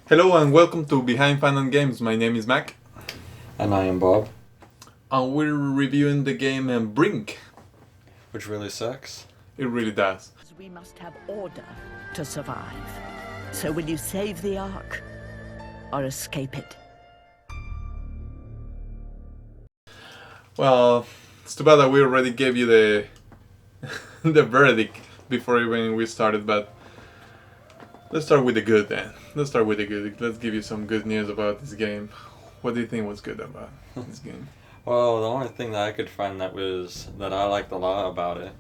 Hello and welcome to Behind Fun and Games. My name is Mac, And I am Bob. and we're reviewing the game Brink. Which really sucks. It really does. We must have order to survive. So will you save the Ark or escape it? Well, it's too bad that we already gave you the the verdict before even we started, but let's start with the good then. Let's start with the good. Let's give you some good news about this game. What do you think was good about this game? Well, the only thing that I could find that I liked a lot about it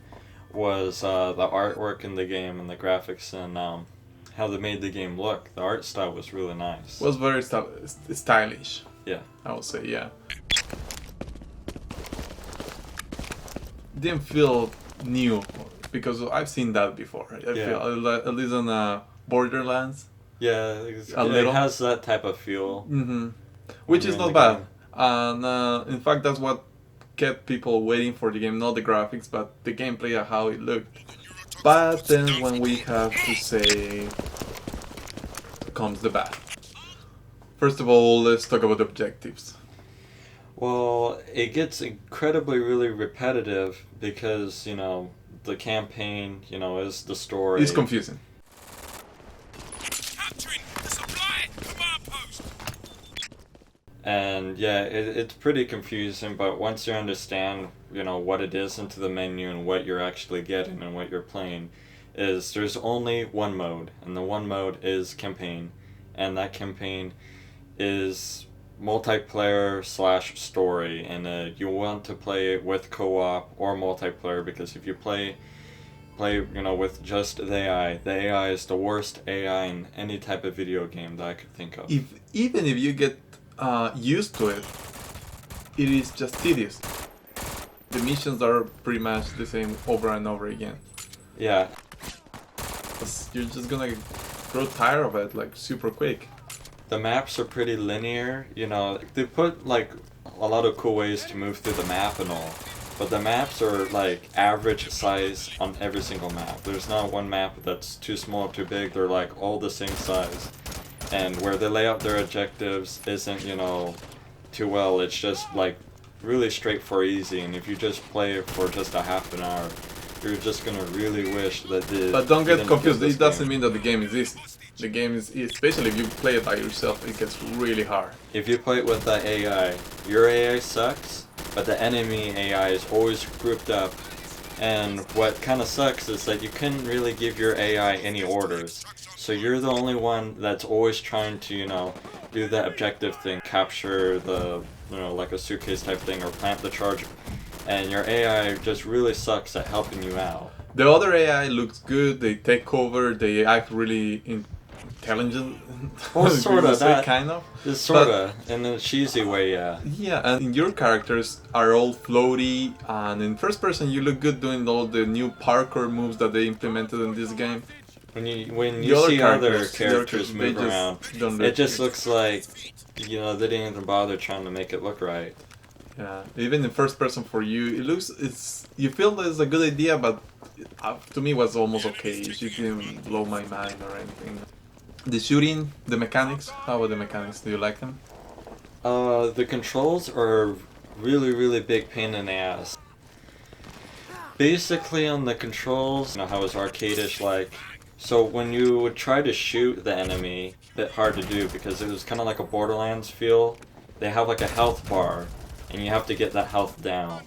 was the artwork in the game and the graphics and how they made the game look. The art style was really nice. It was very stylish. Yeah. I would say, yeah. Didn't feel new because I've seen that before. I feel at least on Borderlands. Yeah, it has that type of feel. Mm-hmm. Which is not bad. And in fact, that's what kept people waiting for the game, not the graphics, but the gameplay and how it looked. But then when we have to say, comes the bad. First of all, let's talk about objectives. Well, it gets incredibly really repetitive because, the campaign, is the story. It's confusing. And yeah, it's pretty confusing, but once you understand, what it is into the menu and what you're actually getting and what you're playing, is there's only one mode, and the one mode is campaign, and that campaign is multiplayer / story, and you want to play it with co-op or multiplayer, because if you play with just the AI is the worst AI in any type of video game that I could think of. Even if you get used to it, it is just tedious. The missions are pretty much the same over and over again. Yeah. You're just gonna grow tired of it like super quick. The maps are pretty linear, they put like a lot of cool ways to move through the map and all, but the maps are like average size on every single map. There's not one map that's too small or too big, they're like all the same size. And where they lay out their objectives isn't, too well. It's just like really straight for easy. And if you just play it for just a half an hour, you're just gonna really wish that the. But don't get confused. It doesn't mean that the game is easy. The game is, especially if you play it by yourself, it gets really hard. If you play it with the AI, your AI sucks, but the enemy AI is always grouped up. And what kind of sucks is that you couldn't really give your AI any orders. So you're the only one that's always trying to, do the objective thing, capture the, like a suitcase type thing, or plant the charge. And your AI just really sucks at helping you out. The other AI looks good, they take over, they act really intelligent. Well, sort of, that kind of. It's sort of, in a cheesy way, yeah. Yeah, and your characters are all floaty, and in first person you look good doing all the new parkour moves that they implemented in this game. When you see other characters move around, it just looks like, they didn't even bother trying to make it look right. Yeah, even in first person for you, you feel that it's a good idea, but to me it was almost okay. It didn't blow my mind or anything. The shooting, the mechanics, how about the mechanics? Do you like them? The controls are really, really big pain in the ass. Basically on the controls, how it's arcade-ish like. So when you would try to shoot the enemy, a bit hard to do because it was kind of like a Borderlands feel. They have like a health bar, and you have to get that health down.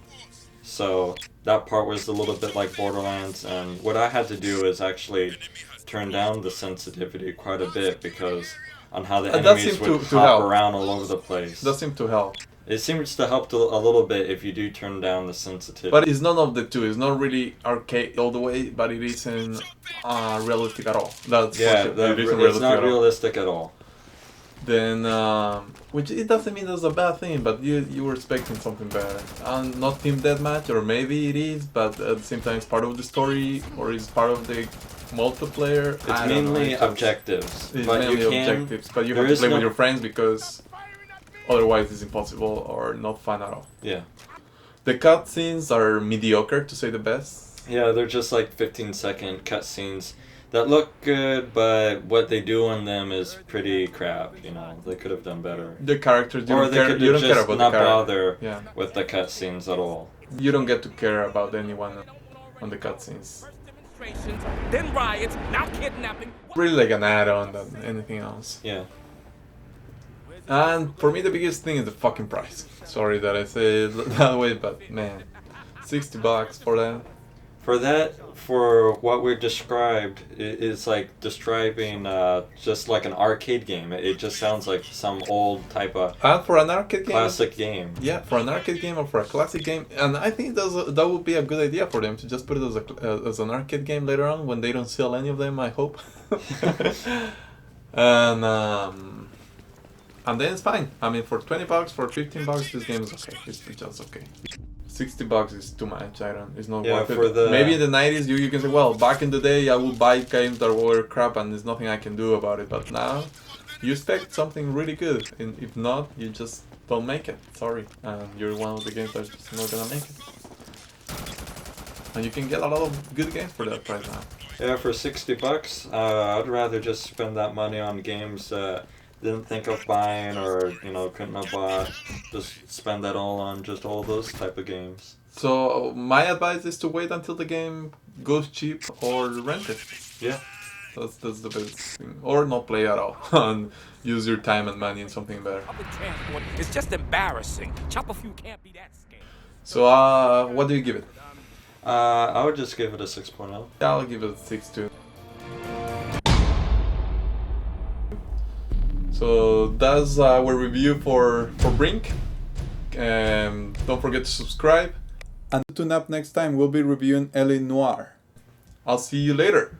So that part was a little bit like Borderlands, and what I had to do is actually turn down the sensitivity quite a bit because on how the enemies would hop around all over the place. That seemed to help. It seems to help a little bit if you do turn down the sensitivity. But it's none of the two. It's not really arcade all the way, but it isn't realistic at all. That's it's not realistic at all. Then, which it doesn't mean that's a bad thing, but you were expecting something better. Not team deathmatch, or maybe it is, but at the same time it's part of the story, or it's part of the multiplayer. It's mainly objectives. It's mainly objectives, but you have to play with your friends because otherwise it's impossible or not fun at all. Yeah. The cutscenes are mediocre, to say the best. Yeah, they're just like 15-second cutscenes that look good, but what they do in them is pretty crap. You know, they could have done better. The characters, you Or don't they care. could You don't just care about not the character. bother Yeah, with the cutscenes at all. you don't get to care about anyone on the cutscenes. Then riots, now kidnapping. Really like an add-on than anything else. Yeah. And for me, the biggest thing is the fucking price. Sorry that I say it that way, but man, $60 for that. For that, for what we described, it's like describing just like an arcade game. It just sounds like some old type of And for an arcade game, classic game. yeah, for an arcade game or for a classic game, and I think that would be a good idea for them to just put it as an arcade game later on when they don't sell any of them. I hope. And then it's fine. I mean, for $20, for $15, this game is okay. It's just okay. $60 is too much. It's not Yeah, worth for it. the- Maybe in the 90s you can say, well, back in the day I would buy games that were crap and there's nothing I can do about it. But now you expect something really good, and if not, you just don't make it. Sorry, and you're one of the games that's just not gonna make it. And you can get a lot of good games for that price now. Yeah, for $60, I'd rather just spend that money on games didn't think of buying or couldn't have bought. Just spend that all on just all those type of games. So my advice is to wait until the game goes cheap or rent it. Yeah. That's the best thing. Or not play at all and use your time and money in something better. Public transport is just embarrassing. Chopper fuel can't be that scared. So what do you give it? I would just give it a 6.0. Yeah, I'll give it a 6 too. So that's our review for Brink. Don't forget to subscribe. And tune up next time, we'll be reviewing LA Noire. I'll see you later.